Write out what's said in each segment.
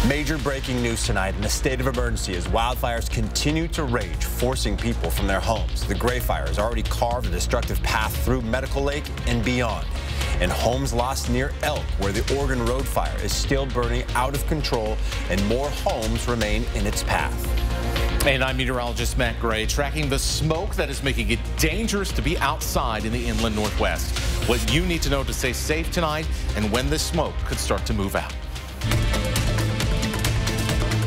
Major breaking news tonight in a state of emergency as wildfires continue to rage, forcing people from their homes. The Gray Fire has already carved a destructive path through Medical Lake and beyond. And homes lost near Elk, where the Oregon Road Fire is still burning out of control and more homes remain in its path. And I'm meteorologist Matt Gray, tracking the smoke that is making it dangerous to be outside in the inland Northwest. What you need to know to stay safe tonight and when this smoke could start to move out.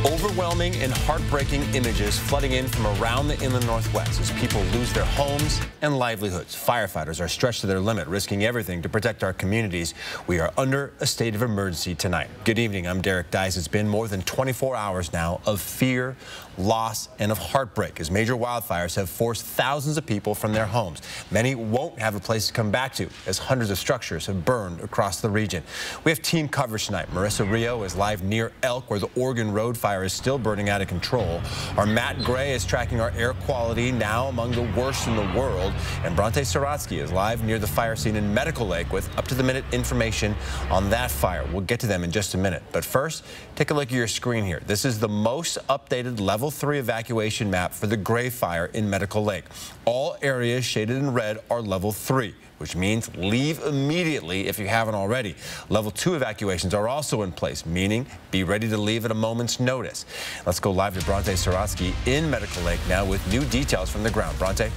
Overwhelming and heartbreaking images flooding in from around the inland Northwest as people lose their homes and livelihoods. Firefighters are stretched to their limit, risking everything to protect our communities. We are under a state of emergency tonight. Good evening. I'm Derek Dice. It's been more than 24 hours now of fear, loss, and of heartbreak as major wildfires have forced thousands of people from their homes. Many won't have a place to come back to as hundreds of structures have burned across the region. We have team coverage tonight. Marissa Rio is live near Elk, where the Oregon Road Fire is still burning out of control. Our Matt Gray is tracking our air quality, now among the worst in the world. And Bronte Sorotsky is live near the fire scene in Medical Lake with up-to-the-minute information on that fire. We'll get to them in just a minute. But first, take a look at your screen here. This is the most updated Level 3 evacuation map for the Gray Fire in Medical Lake. All areas shaded in red are Level 3. Which means leave immediately if you haven't already. Level 2 evacuations are also in place, meaning be ready to leave at a moment's notice. Let's go live to Bronte Sorotsky in Medical Lake now with new details from the ground. Bronte.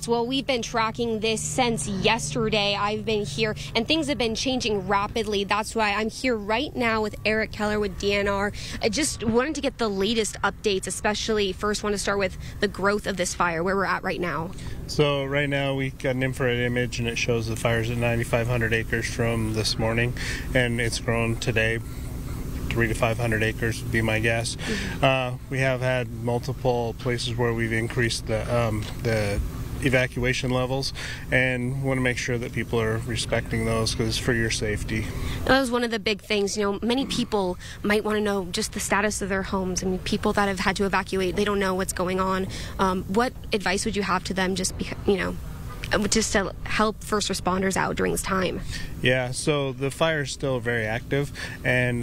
Well, we've been tracking this since yesterday. I've been here and things have been changing rapidly. That's why I'm here right now with Eric Keller with DNR. I just wanted to get the latest updates, especially first want to start with the growth of this fire, where we're at right now. So right now we got an infrared image and it shows the fire's at 9,500 acres from this morning, and it's grown today. 300 to 500 acres would be my guess. We have had multiple places where we've increased the evacuation levels, and want to make sure that people are respecting those because it's for your safety. That was one of the big things. You know, many people might want to know just the status of their homes. I mean, people that have had to evacuate, they don't know what's going on. What advice would you have to them just to help first responders out during this time? Yeah, so the fire is still very active, and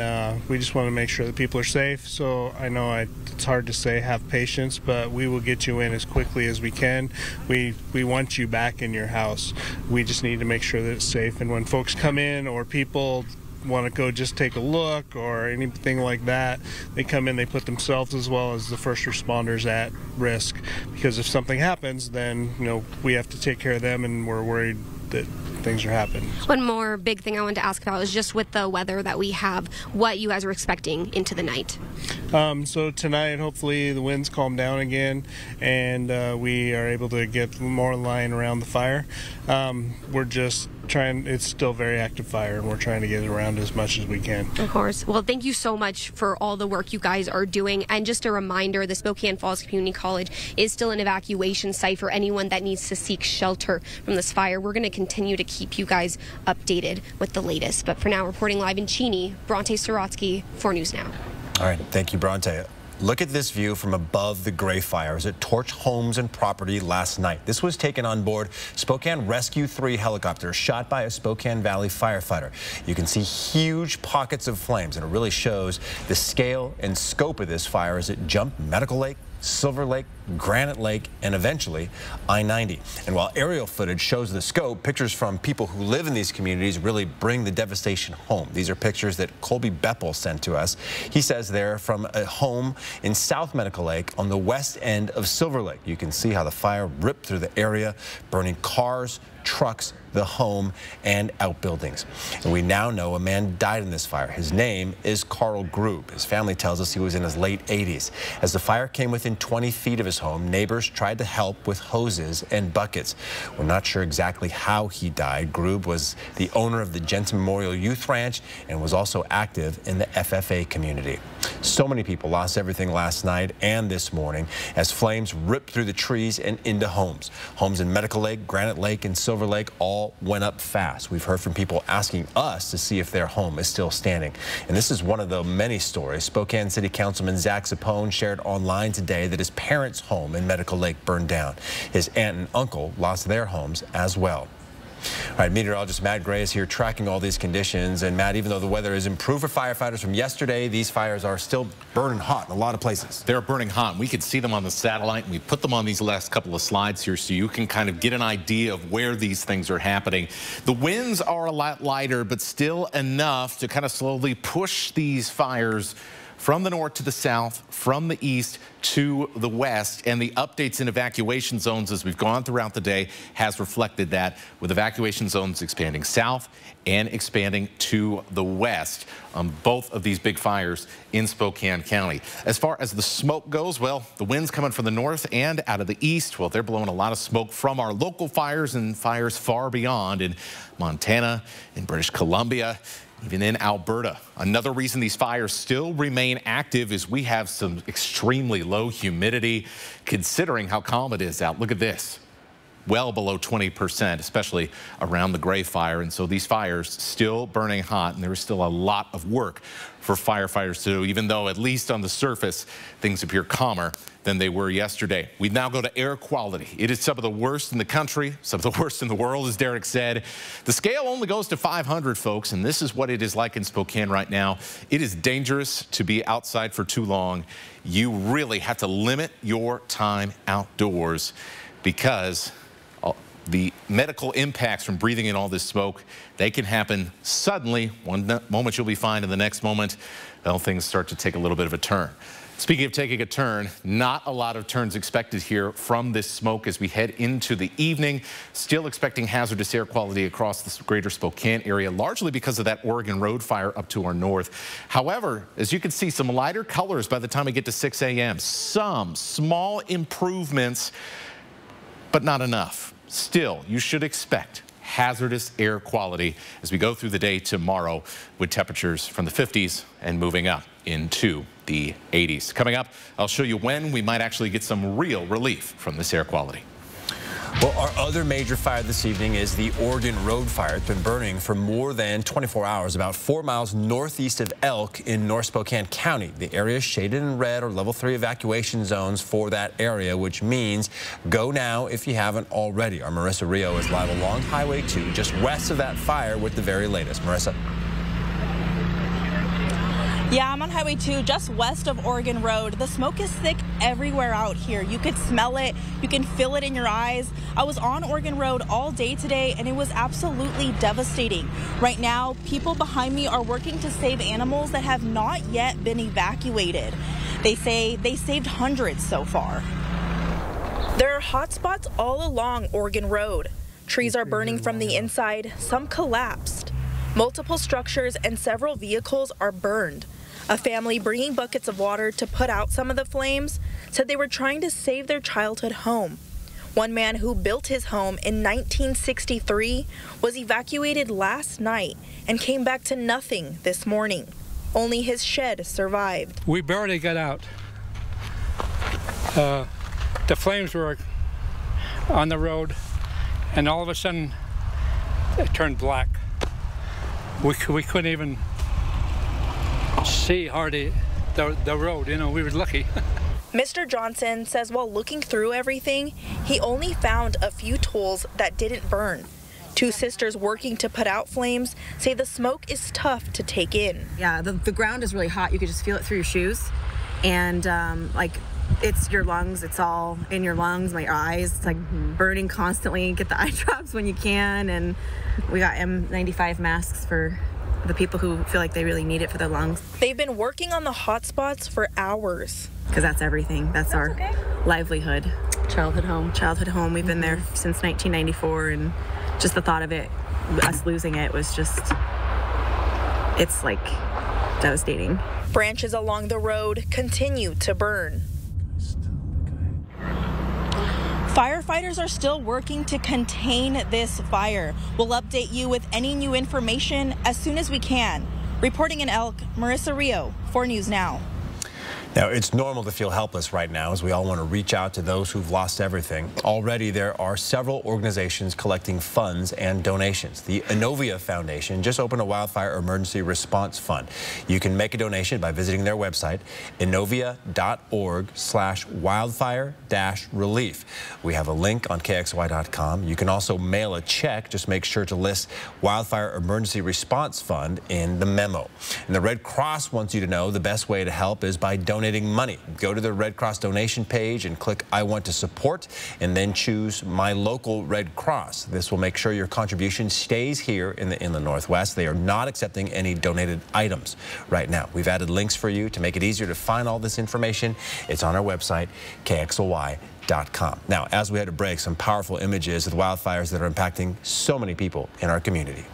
we just want to make sure that people are safe. So I know it's hard to say have patience, but we will get you in as quickly as we can. We want you back in your house. We just need to make sure that it's safe. And when folks come in or people want to go just take a look or anything like that, they come in, they put themselves as well as the first responders at risk, because if something happens, then we have to take care of them, and we're worried that things are happening. One more big thing I wanted to ask about is just with the weather that we have, what you guys are expecting into the night. So tonight, hopefully the winds calm down again, and we are able to get more line around the fire. We're just trying, it's still very active fire, and we're trying to get it around as much as we can. Of course. Well, thank you so much for all the work you guys are doing. And just a reminder, the Spokane Falls Community College is still an evacuation site for anyone that needs to seek shelter from this fire. We're going to continue to keep you guys updated with the latest. But for now, reporting live in Cheney, Bronte Sorotsky for News Now. All right. Thank you, Bronte. Look at this view from above the Gray Fire as it torched homes and property last night. This was taken on board Spokane Rescue 3 helicopter shot by a Spokane Valley firefighter. You can see huge pockets of flames, and it really shows the scale and scope of this fire as it jumped Medical Lake, Silver Lake, Granite Lake, and eventually I-90. And while aerial footage shows the scope, pictures from people who live in these communities really bring the devastation home. These are pictures that Colby Beppel sent to us. He says they're from a home in South Medical Lake on the west end of Silver Lake. You can see how the fire ripped through the area, burning cars, trucks, the home, and outbuildings. And we now know a man died in this fire. His name is Carl Grube. His family tells us he was in his late 80s. As the fire came within 20 feet of his home, neighbors tried to help with hoses and buckets. We're not sure exactly how he died. Grube was the owner of the Jensen Memorial Youth Ranch and was also active in the FFA community. So many people lost everything last night and this morning as flames ripped through the trees and into homes. Homes in Medical Lake, Granite Lake, and Silver Lake all went up fast. We've heard from people asking us to see if their home is still standing. And this is one of the many stories. Spokane City Councilman Zach Sapone shared online today that his parents' home in Medical Lake burned down. His aunt and uncle lost their homes as well. All right, meteorologist Matt Gray is here tracking all these conditions. And Matt, even though the weather has improved for firefighters from yesterday, these fires are still burning hot in a lot of places. They're burning hot. We could see them on the satellite, and we put them on these last couple of slides here so you can kind of get an idea of where these things are happening. The winds are a lot lighter, but still enough to kind of slowly push these fires from the north to the south, from the east to the west, and the updates in evacuation zones as we've gone throughout the day has reflected that, with evacuation zones expanding south and expanding to the west on both of these big fires in Spokane County. As far as the smoke goes, well, the winds coming from the north and out of the east, well, they're blowing a lot of smoke from our local fires and fires far beyond in Montana, in British Columbia, even in Alberta. Another reason these fires still remain active is we have some extremely low humidity, considering how calm it is out. Look at this. Well below 20%, especially around the Gray Fire. And so these fires still burning hot, and there is still a lot of work for firefighters to do, even though at least on the surface, things appear calmer than they were yesterday. We now go to air quality. It is some of the worst in the country, some of the worst in the world, as Derek said. The scale only goes to 500, folks, and this is what it is like in Spokane right now. It is dangerous to be outside for too long. You really have to limit your time outdoors because the medical impacts from breathing in all this smoke, they can happen suddenly. One moment you'll be fine, and the next moment, well, things start to take a little bit of a turn. Speaking of taking a turn, not a lot of turns expected here from this smoke as we head into the evening. Still expecting hazardous air quality across the greater Spokane area, largely because of that Oregon Road fire up to our north. However, as you can see, some lighter colors by the time we get to 6 a.m. Some small improvements, but not enough. Still, you should expect hazardous air quality as we go through the day tomorrow, with temperatures from the 50s and moving up into the 80s. Coming up, I'll show you when we might actually get some real relief from this air quality. Well, our other major fire this evening is the Oregon Road fire. It's been burning for more than 24 hours, about 4 miles northeast of Elk in North Spokane County. The area is shaded in red, or level 3 evacuation zones for that area, which means go now if you haven't already. Our Marissa Rio is live along Highway 2, just west of that fire, with the very latest. Marissa. Yeah, I'm on Highway 2, just west of Oregon Road. The smoke is thick everywhere out here. You could smell it. You can feel it in your eyes. I was on Oregon Road all day today, and it was absolutely devastating. Right now, people behind me are working to save animals that have not yet been evacuated. They say they saved hundreds so far. There are hot spots all along Oregon Road. Trees are burning from the inside. Some collapsed. Multiple structures and several vehicles are burned. A family bringing buckets of water to put out some of the flames said they were trying to save their childhood home. One man who built his home in 1963 was evacuated last night and came back to nothing this morning. Only his shed survived. We barely got out. The flames were on the road, and all of a sudden it turned black. We couldn't even see hardly the road, you know, we were lucky. Mr. Johnson says while looking through everything, he only found a few tools that didn't burn. Two sisters working to put out flames say the smoke is tough to take in. Yeah, the ground is really hot. You could just feel it through your shoes. And like, it's your lungs, it's all in your lungs, my eyes, it's like burning constantly. Get the eye drops when you can. And we got N95 masks for the people who feel like they really need it for their lungs. They've been working on the hot spots for hours. Because that's everything. That's our livelihood. Childhood home. Childhood home. We've been there since 1994, and just the thought of it, us losing it, was just, it's like devastating. Branches along the road continue to burn. Firefighters are still working to contain this fire. We'll update you with any new information as soon as we can. Reporting in Elk, Marissa Rio, 4 News Now. Now, it's normal to feel helpless right now as we all want to reach out to those who've lost everything. Already, there are several organizations collecting funds and donations. The Inovia Foundation just opened a wildfire emergency response fund. You can make a donation by visiting their website, inovia.org/wildfire-relief. We have a link on KXLY.com. You can also mail a check. Just make sure to list Wildfire Emergency Response Fund in the memo. And the Red Cross wants you to know the best way to help is by donating money. Go to the Red Cross donation page and click I want to support and then choose My Local Red Cross. This will make sure your contribution stays here in the Inland Northwest. They are not accepting any donated items right now. We've added links for you to make it easier to find all this information. It's on our website, KXLY.com. Now, as we had to break, some powerful images of the wildfires that are impacting so many people in our community.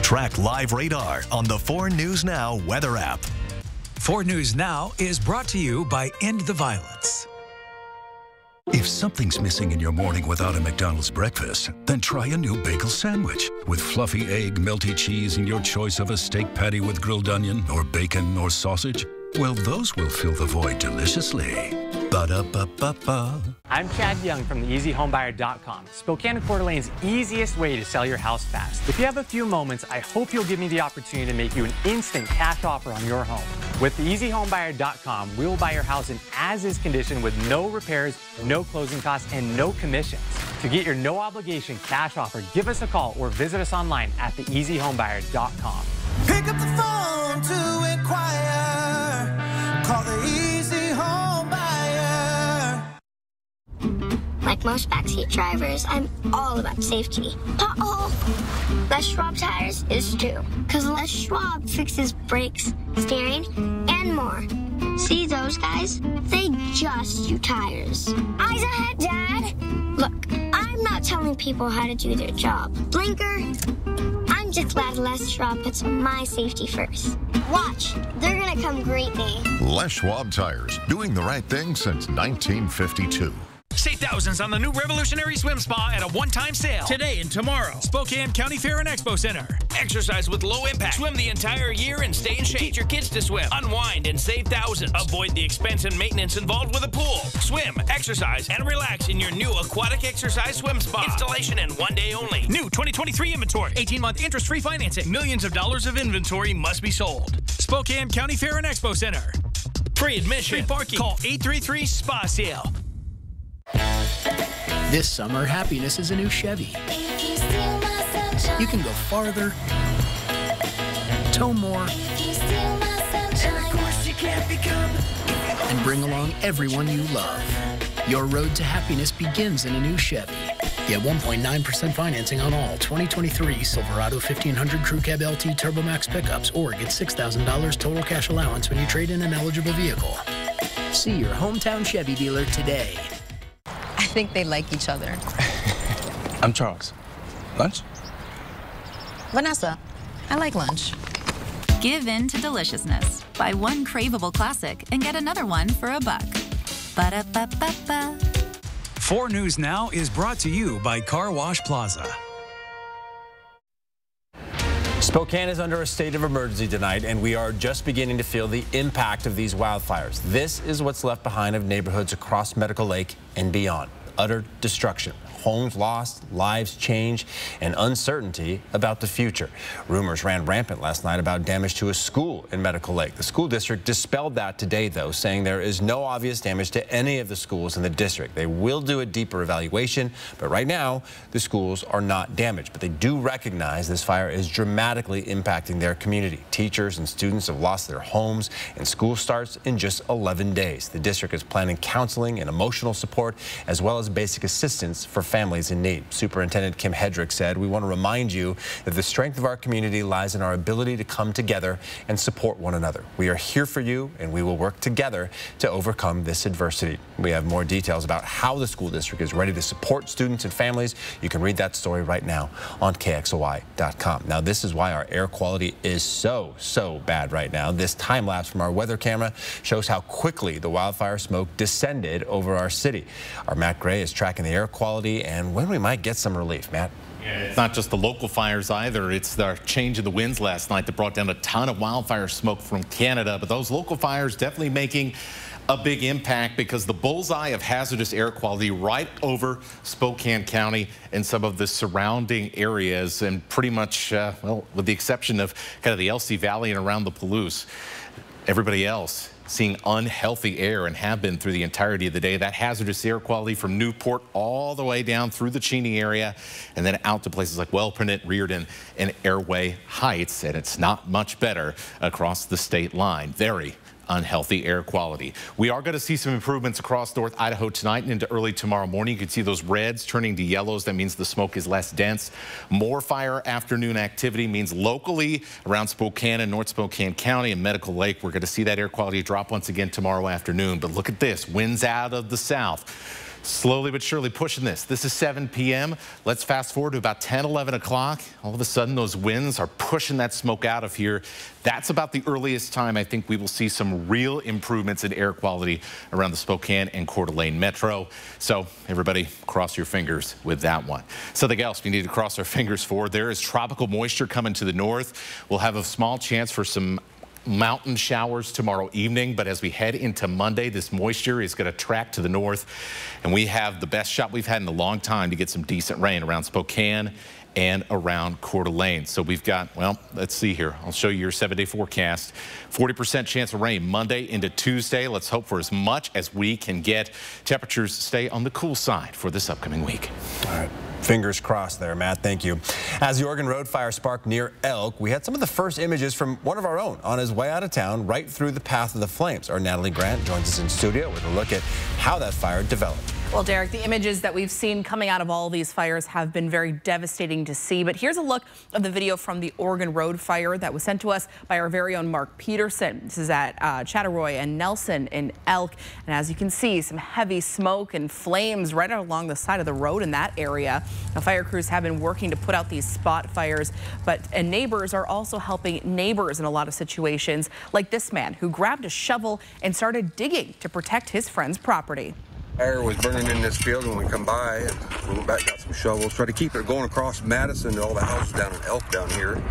Track live radar on the 4 News Now weather app. 4 News Now is brought to you by End the Violence. If something's missing in your morning without a McDonald's breakfast, then try a new bagel sandwich with fluffy egg, melty cheese, and your choice of a steak patty with grilled onion or bacon or sausage. Well, those will fill the void deliciously. Ba-da-ba-ba-ba. I'm Chad Young from the EasyHomebuyer.com, Spokane and Coeur d'Alene's easiest way to sell your house fast. If you have a few moments, I hope you'll give me the opportunity to make you an instant cash offer on your home. With the EasyHomebuyer.com, we will buy your house in as-is condition with no repairs, no closing costs, and no commissions. To get your no-obligation cash offer, give us a call or visit us online at theeasyhomebuyer.com. Pick up the phone to inquire. Call the Easy Home Buyer. Like most backseat drivers, I'm all about safety. Uh-oh! Les Schwab Tires is too. Because Les Schwab fixes brakes, steering, and more. See those guys? They just do tires. Eyes ahead, Dad! Look, I'm not telling people how to do their job. Blinker? I'm just glad Les Schwab puts my safety first. Watch, they're gonna come greet me. Les Schwab Tires, doing the right thing since 1952. Save thousands on the new revolutionary swim spa at a one-time sale. Today and tomorrow. Spokane County Fair and Expo Center. Exercise with low impact. Swim the entire year and stay in shape. Teach your kids to swim. Unwind and save thousands. Avoid the expense and maintenance involved with a pool. Swim, exercise, and relax in your new aquatic exercise swim spa. Installation in 1 day only. New 2023 inventory. 18-month interest-free financing. Millions of dollars of inventory must be sold. Spokane County Fair and Expo Center. Free admission. Free parking. Call 833-SPA-SALE. This summer, happiness is a new Chevy. You can go farther, tow more, and bring along everyone you love. Your road to happiness begins in a new Chevy. Get 1.9% financing on all 2023 Silverado 1500 Crew Cab LT Turbo Max pickups, or get $6,000 total cash allowance when you trade in an eligible vehicle. See your hometown Chevy dealer today. I think they like each other. I'm Charles. Lunch? Vanessa. I like lunch. Give in to deliciousness. Buy one craveable classic and get another one for $1. Ba-da-ba-ba-ba. 4 News Now is brought to you by Car Wash Plaza. Spokane is under a state of emergency tonight, and we are just beginning to feel the impact of these wildfires. This is what's left behind of neighborhoods across Medical Lake and beyond. Utter destruction. Homes lost, lives changed, and uncertainty about the future. Rumors ran rampant last night about damage to a school in Medical Lake. The school district dispelled that today, though, saying there is no obvious damage to any of the schools in the district. They will do a deeper evaluation, but right now, the schools are not damaged. But they do recognize this fire is dramatically impacting their community. Teachers and students have lost their homes, and school starts in just 11 days. The district is planning counseling and emotional support, as well as $1,000 basic assistance for families in need. Superintendent Kim Hedrick said, "We want to remind you that the strength of our community lies in our ability to come together and support one another. We are here for you, and we will work together to overcome this adversity." We have more details about how the school district is ready to support students and families. You can read that story right now on KXLY.com. Now, this is why our air quality is so bad right now. This time lapse from our weather camera shows how quickly the wildfire smoke descended over our city. Our Matt Gray is tracking the air quality and when we might get some relief. Matt? It's not just the local fires either. It's the change in the winds last night that brought down a ton of wildfire smoke from Canada. But those local fires definitely making a big impact because the bullseye of hazardous air quality right over Spokane County and some of the surrounding areas, and pretty much, well, with the exception of kind of the LC Valley and around the Palouse, everybody else seeing unhealthy air and have been through the entirety of the day. That hazardous air quality from Newport all the way down through the Cheney area and then out to places like Wellprinett, Reardon, and Airway Heights. And it's not much better across the state line. Very unhealthy air quality. We are going to see some improvements across North Idaho tonight and into early tomorrow morning. You can see those reds turning to yellows. That means the smoke is less dense. More fire afternoon activity means locally around Spokane and North Spokane County and Medical Lake, we're going to see that air quality drop once again tomorrow afternoon. But look at this, winds out of the south. Slowly but surely pushing this. This is 7 p.m. Let's fast forward to about 10, 11 o'clock. All of a sudden, those winds are pushing that smoke out of here. That's about the earliest time I think we will see some real improvements in air quality around the Spokane and Coeur d'Alene Metro. So everybody cross your fingers with that one. Something else we need to cross our fingers for. There is tropical moisture coming to the north. We'll have a small chance for some mountain showers tomorrow evening, but as we head into Monday, this moisture is going to track to the north, and we have the best shot we've had in a long time to get some decent rain around Spokane and around Coeur d'Alene. So we've got, well, let's see here. I'll show you your 7-day forecast. 40% chance of rain Monday into Tuesday. Let's hope for as much as we can get. Temperatures stay on the cool side for this upcoming week. All right. Fingers crossed there, Matt. Thank you. As the Oregon Road fire sparked near Elk, we had some of the first images from one of our own on his way out of town, right through the path of the flames. Our Natalie Grant joins us in studio with a look at how that fire developed. Well, Derek, the images that we've seen coming out of all these fires have been very devastating to see. But here's a look of the video from the Oregon Road fire that was sent to us by our very own Mark Peterson. This is at Chattaroy and Nelson in Elk. And as you can see, some heavy smoke and flames right along the side of the road in that area. Now, fire crews have been working to put out these spot fires, and neighbors are also helping neighbors in a lot of situations, like this man who grabbed a shovel and started digging to protect his friend's property. Fire was burning in this field when we come by, and we went back, got some shovels, tried to keep it going across Madison and all the houses down in Elk down here.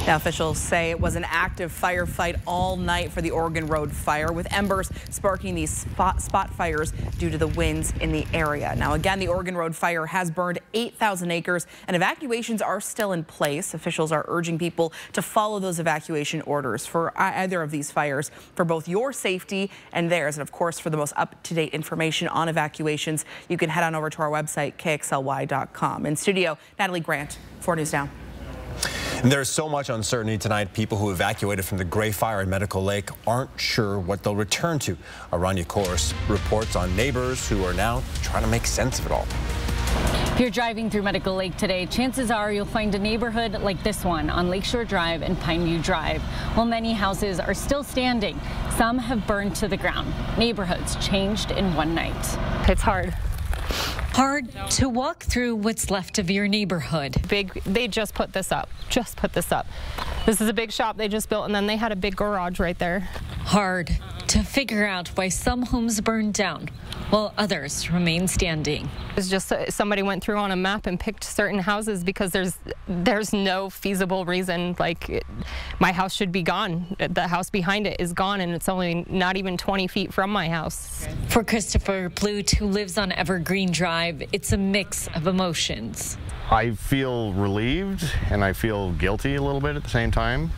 Now, officials say it was an active firefight all night for the Oregon Road fire, with embers sparking these spot fires due to the winds in the area. Now, again, the Oregon Road fire has burned 8,000 acres, and evacuations are still in place. Officials are urging people to follow those evacuation orders for either of these fires for both your safety and theirs. And, of course, for the most up-to-date information on evacuations, you can head on over to our website, KXLY.com. In studio, Natalie Grant, 4 News Now. And there's so much uncertainty tonight. People who evacuated from the Gray Fire in Medical Lake aren't sure what they'll return to. Aranya Kors reports on neighbors who are now trying to make sense of it all. If you're driving through Medical Lake today, chances are you'll find a neighborhood like this one on Lakeshore Drive and Pineview Drive. While many houses are still standing, some have burned to the ground. Neighborhoods changed in one night. It's hard. Hard to walk through what's left of your neighborhood. They just put this up. This is a big shop they just built, and then they had a big garage right there. Hard to figure out why some homes burned down while others remain standing. It's just somebody went through on a map and picked certain houses because there's no feasible reason. Like, my house should be gone. The house behind it is gone, and it's only not even 20 feet from my house. For Christopher Blute, who lives on Evergreen Drive, it's a mix of emotions. I feel relieved and I feel guilty a little bit at the same time.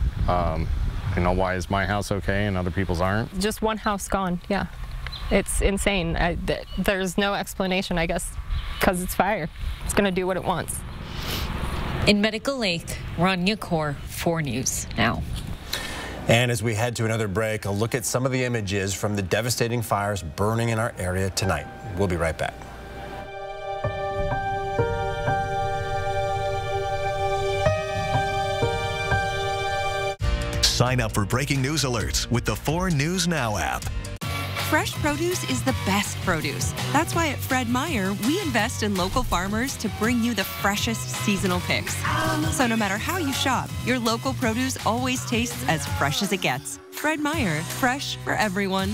You know, why is my house okay and other people's aren't? Just one house gone, yeah. It's insane. There's no explanation, I guess, because it's fire. It's going to do what it wants. In Medical Lake, Rania Kaur, 4 News Now. And as we head to another break, a look at some of the images from the devastating fires burning in our area tonight. We'll be right back. Sign up for breaking news alerts with the 4 News Now app. Fresh produce is the best produce. That's why at Fred Meyer, we invest in local farmers to bring you the freshest seasonal picks. So no matter how you shop, your local produce always tastes as fresh as it gets. Fred Meyer, fresh for everyone.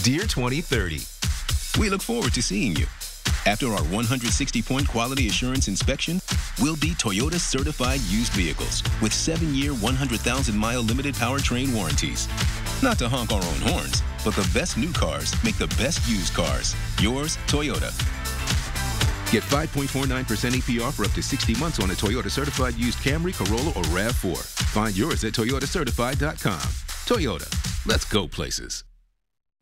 Dear 2030, we look forward to seeing you. After our 160-point quality assurance inspection, we'll be Toyota certified used vehicles with 7-year, 100,000-mile limited powertrain warranties. Not to honk our own horns, but the best new cars make the best used cars. Yours, Toyota. Get 5.49% APR for up to 60 months on a Toyota certified used Camry, Corolla, or RAV4. Find yours at toyotacertified.com. Toyota, let's go places.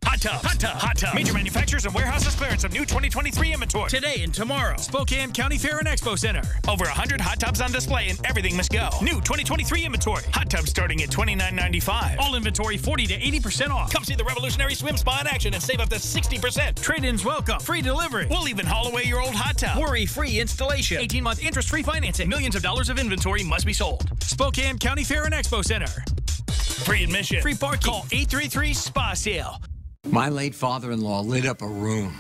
Hot Tub, Hot Tub, Hot Tub. Major manufacturers and warehouses clearance of new 2023 inventory. Today and tomorrow. Spokane County Fair and Expo Center. Over 100 hot tubs on display and everything must go. New 2023 inventory. Hot tubs starting at $29.95. All inventory 40 to 80% off. Come see the revolutionary swim spa in action and save up to 60%. Trade-ins welcome. Free delivery. We'll even haul away your old hot tub. Worry-free installation. 18-month interest-free financing. Millions of dollars of inventory must be sold. Spokane County Fair and Expo Center. Free admission. Free parking. Call 833-SPA-SALE. My late father-in-law lit up a room,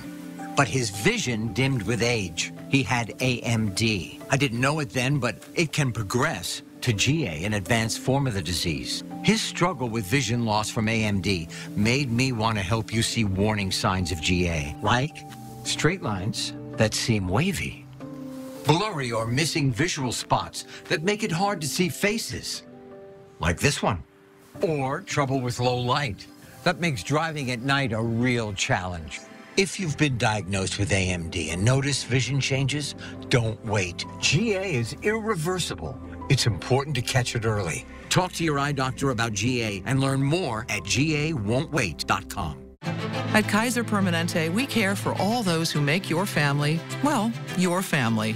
but his vision dimmed with age. He had AMD. I didn't know it then, but it can progress to GA, an advanced form of the disease. His struggle with vision loss from AMD made me want to help you see warning signs of GA, like straight lines that seem wavy, blurry or missing visual spots that make it hard to see faces, like this one, or trouble with low light. That makes driving at night a real challenge. If you've been diagnosed with AMD and notice vision changes, don't wait. GA is irreversible. It's important to catch it early. Talk to your eye doctor about GA and learn more at gawon'twait.com. At Kaiser Permanente, we care for all those who make your family, well, your family.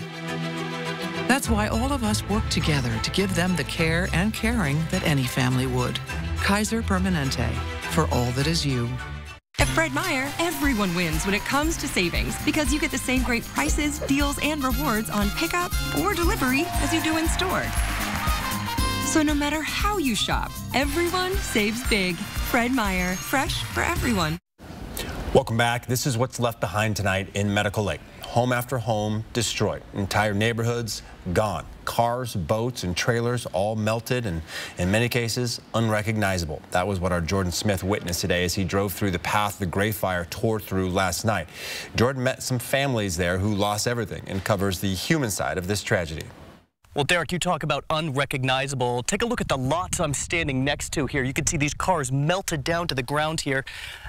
That's why all of us work together to give them the care and caring that any family would. Kaiser Permanente, for all that is you. At Fred Meyer, everyone wins when it comes to savings because you get the same great prices, deals, and rewards on pickup or delivery as you do in store. So no matter how you shop, everyone saves big. Fred Meyer, fresh for everyone. Welcome back. This is what's left behind tonight in Medical Lake. Home after home destroyed. Entire neighborhoods gone. Cars, boats, and trailers all melted and, in many cases, unrecognizable. That was what our Jordan Smith witnessed today as he drove through the path the Gray Fire tore through last night. Jordan met some families there who lost everything and covers the human side of this tragedy. Well, Derek, you talk about unrecognizable. Take a look at the lots I'm standing next to here. You can see these cars melted down to the ground here.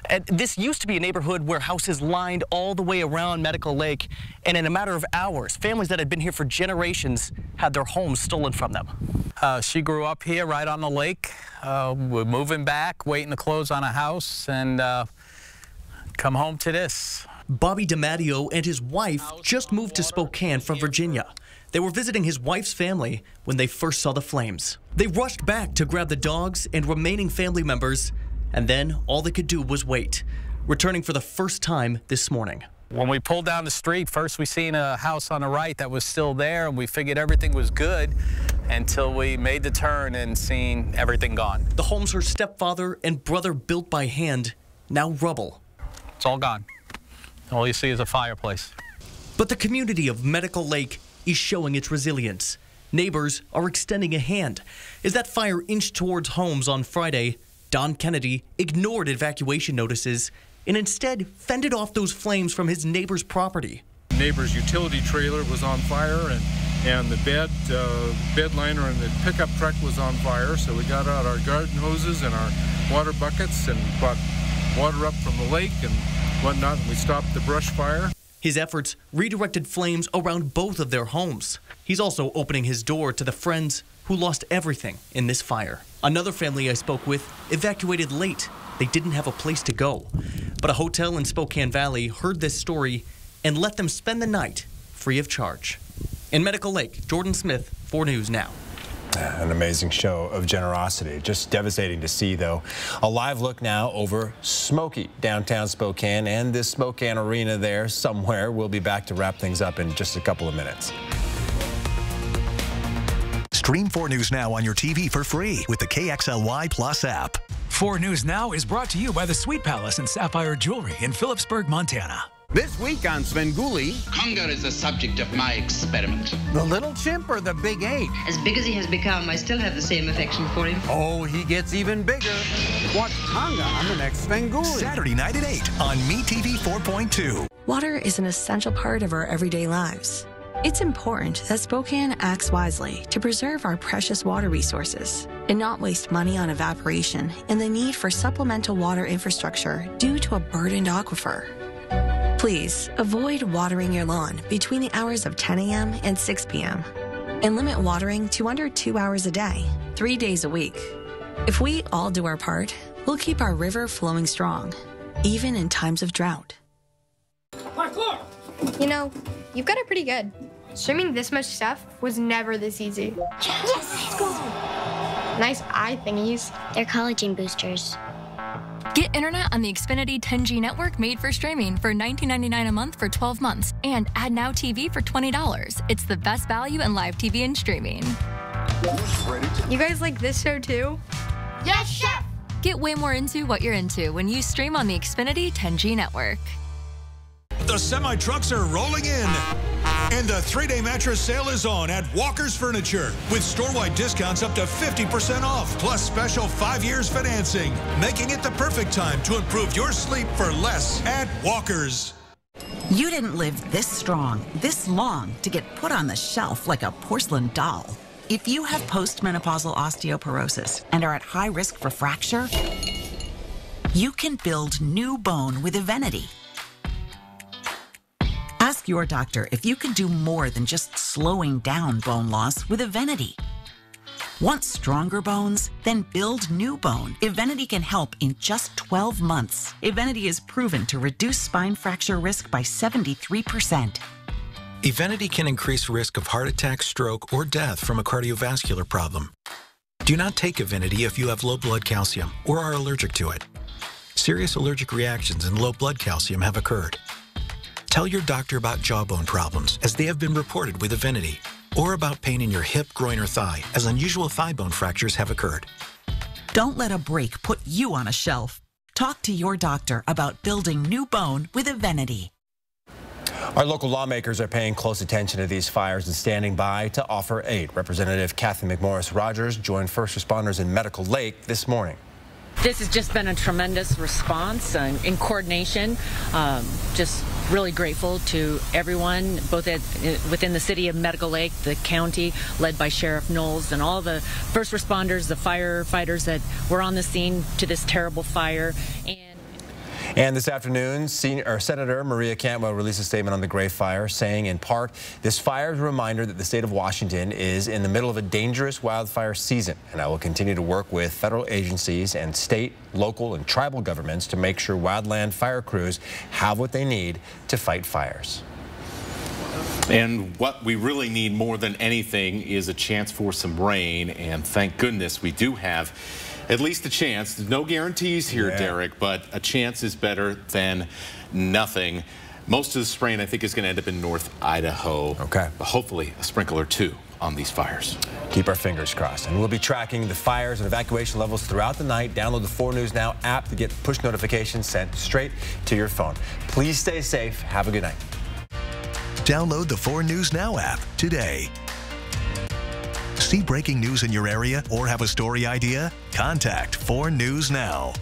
And this used to be a neighborhood where houses lined all the way around Medical Lake. And in a matter of hours, families that had been here for generations had their homes stolen from them. She grew up here right on the lake. We're moving back, waiting to close on a house, and come home to this. Bobby DiMatteo and his wife just moved to Spokane from Virginia. They were visiting his wife's family when they first saw the flames. They rushed back to grab the dogs and remaining family members, and then all they could do was wait, returning for the first time this morning. When we pulled down the street, first we seen a house on the right that was still there, and we figured everything was good until we made the turn and seen everything gone. The homes her stepfather and brother built by hand, now rubble. It's all gone. All you see is a fireplace. But the community of Medical Lake is showing its resilience. Neighbors are extending a hand. As that fire inched towards homes on Friday, Don Kennedy ignored evacuation notices and instead fended off those flames from his neighbor's property. Neighbor's utility trailer was on fire, and the bed liner and the pickup truck was on fire, so we got out our garden hoses and our water buckets and brought water up from the lake and whatnot, and we stopped the brush fire. His efforts redirected flames around both of their homes. He's also opening his door to the friends who lost everything in this fire. Another family I spoke with evacuated late. They didn't have a place to go. But a hotel in Spokane Valley heard this story and let them spend the night free of charge. In Medical Lake, Jordan Smith, 4 News Now. An amazing show of generosity. Just devastating to see, though. A live look now over smoky downtown Spokane and this Spokane Arena there somewhere. We'll be back to wrap things up in just a couple of minutes. Stream 4 News Now on your TV for free with the KXLY Plus app. 4 News Now is brought to you by the Sweet Palace and Sapphire Jewelry in Phillipsburg, Montana. This week on Svengoolie, Conger is the subject of my experiment. The little chimp or the big ape? As big as he has become, I still have the same affection for him. Oh, he gets even bigger. Watch Conger on the next Svengoolie. Saturday night at 8 on MeTV 4.2. Water is an essential part of our everyday lives. It's important that Spokane acts wisely to preserve our precious water resources and not waste money on evaporation and the need for supplemental water infrastructure due to a burdened aquifer. Please avoid watering your lawn between the hours of 10 a.m. and 6 p.m. and limit watering to under 2 hours a day, 3 days a week. If we all do our part, we'll keep our river flowing strong, even in times of drought. You know, you've got it pretty good. Swimming this much stuff was never this easy. Yes, let's go. Nice eye thingies. They're collagen boosters. Get internet on the Xfinity 10G network made for streaming for $19.99 a month for 12 months. And add Now TV for $20. It's the best value in live TV and streaming. You guys like this show too? Yes, chef! Get way more into what you're into when you stream on the Xfinity 10G network. The semi-trucks are rolling in. And the 3-day mattress sale is on at Walker's Furniture with store-wide discounts up to 50% off, plus special 5 years financing, making it the perfect time to improve your sleep for less at Walker's. You didn't live this strong, this long to get put on the shelf like a porcelain doll. If you have postmenopausal osteoporosis and are at high risk for fracture, you can build new bone with Evenity. Ask your doctor if you can do more than just slowing down bone loss with Evenity. Want stronger bones? Then build new bone. Evenity can help in just 12 months. Evenity is proven to reduce spine fracture risk by 73%. Evenity can increase risk of heart attack, stroke, or death from a cardiovascular problem. Do not take Evenity if you have low blood calcium or are allergic to it. Serious allergic reactions and low blood calcium have occurred. Tell your doctor about jawbone problems, as they have been reported with Evenity, or about pain in your hip, groin, or thigh, as unusual thigh bone fractures have occurred. Don't let a break put you on a shelf. Talk to your doctor about building new bone with Evenity. Our local lawmakers are paying close attention to these fires and standing by to offer aid. Representative Kathy McMorris Rogers joined first responders in Medical Lake this morning. This has just been a tremendous response in coordination. Just really grateful to everyone, both within the city of Medical Lake, the county, led by Sheriff Knowles, and all the first responders, the firefighters that were on the scene to this terrible fire. And this afternoon, Senator Maria Cantwell released a statement on the Gray Fire, saying in part, this fire is a reminder that the state of Washington is in the middle of a dangerous wildfire season, and I will continue to work with federal agencies and state, local, and tribal governments to make sure wildland fire crews have what they need to fight fires. And what we really need more than anything is a chance for some rain, and thank goodness we do have at least a chance. There's no guarantees here, Derek, but a chance is better than nothing. Most of the sprain, I think, is going to end up in North Idaho. Okay. But hopefully a sprinkle or two on these fires. Keep our fingers crossed. And we'll be tracking the fires and evacuation levels throughout the night. Download the 4 News Now app to get push notifications sent straight to your phone. Please stay safe. Have a good night. Download the 4 News Now app today. See breaking news in your area or have a story idea? Contact 4 News Now.